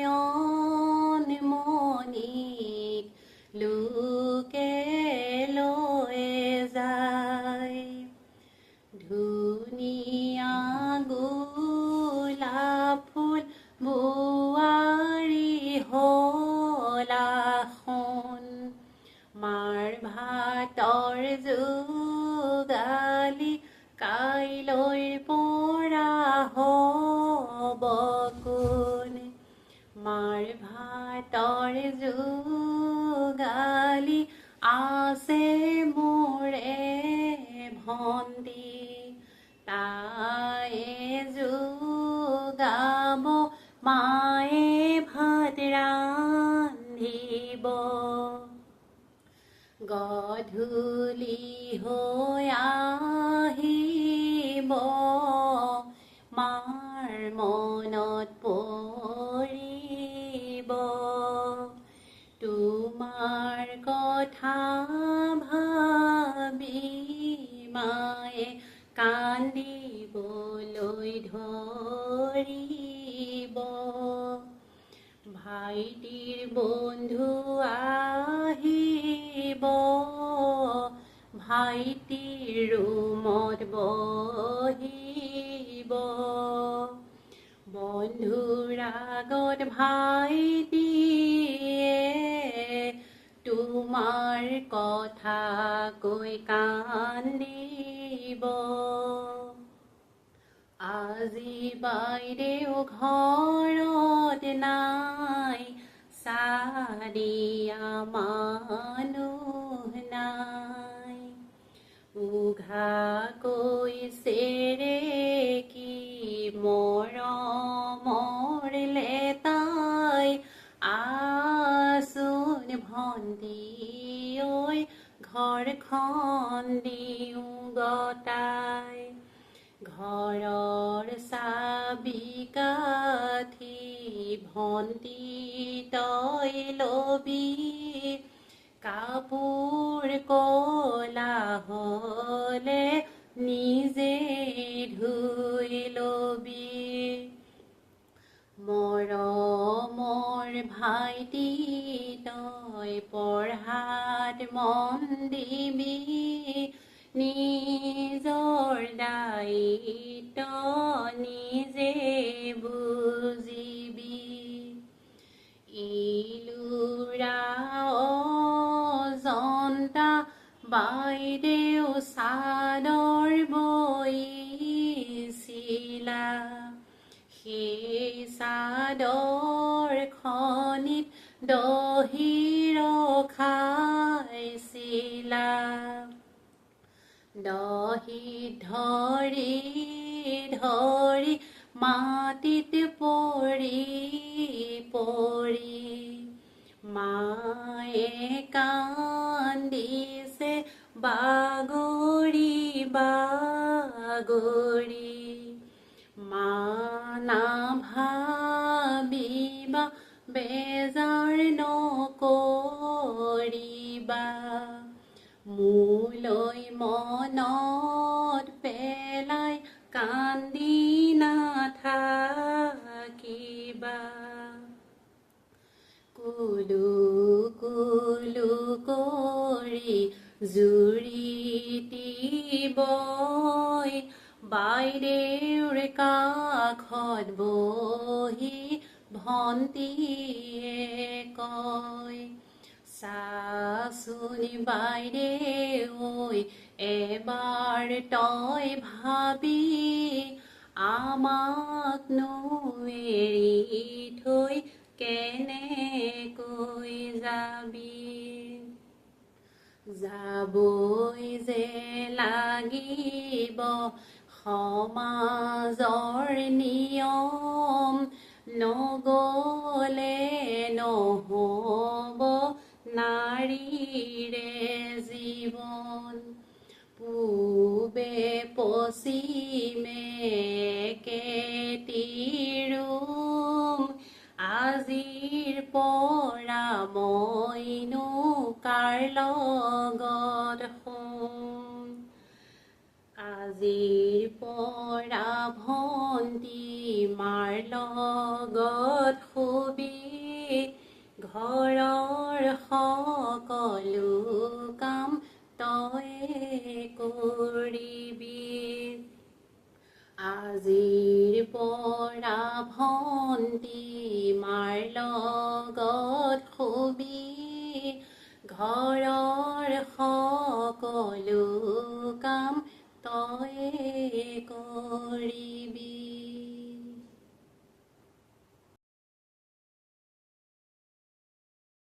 নয়ন মণিক লোকে লৈ যায় ধুনীয়া গোলাপ ফুল বোৱাৰী হলাখন মাৰ ভাতৰ যোগালি কাইলৈৰ পৰা হ'ব কোন মাৰ ভাতৰ যোগালি আছে মোৰে ভন্তি তায়ে যোগাব মায়ে ভাত ৰান্ধিব গধূলি হৈ আহিব মাৰ মনত পৰিব তোমাৰ কথা ভাবি মায়ে কান্দিবলৈ ধৰিব ভাইটিৰ বন্ধু আহিব ভাইটিৰ ৰুমত বহিব বন্ধুৰ আগত ভাইটিয়ে তোমাৰ কথা কৈ কান্দিব আজি বাইদেউ ঘৰত নাই চাৰিয়া মানুহ নাই উঘা কৈছে ৰে কি মৰমৰ লেতাই আচোন ভন্তি ঐ ঘৰখন দিওঁ গতাই ঘৰৰ চাবি কাঠি ভন্তি তই লবি কাপোৰ কলা হলে নিজে ধুই লবি মৰমৰ ভাইটি তই পঢ়াত মন দিবি নিজৰ দায়িত্ব নিজে বুজিবি ইলুৰা অজন্তা বাইদেউ চাদৰ বৈছিলা সেই চাদৰখনিত দহি ৰখাইছিলা দহি ধৰি ধৰি মাটিত পৰি পৰি মায়ে কান্দিছে বাগৰি বাগৰি মা নাভাবিবা বেজাৰ নকৰিবা মোলৈ মনত পেলাই কান্দি নাথাকিবা কুলু কুলু কৰি জুৰিটি বৈ বাইদেউৰ কাষত বহি ভন্তিয়ে কয় চাচোন বাইদেউ এবাৰ তই ভাবি আমাকনো এৰি থৈ কেনেকৈ যাবি যাবই যে লাগিব সমাজৰ নিয়ম নগলে নহ'ব নাৰীৰে জীৱন পূবে পশ্চিমে কেতিৰুম আজিৰ পৰা মইনো কাৰ লগত শুম আজিৰ পৰা ভন্তি মাৰ লগত আজিৰ পৰা ভন্টি মাৰ লগত শুবি ঘৰৰ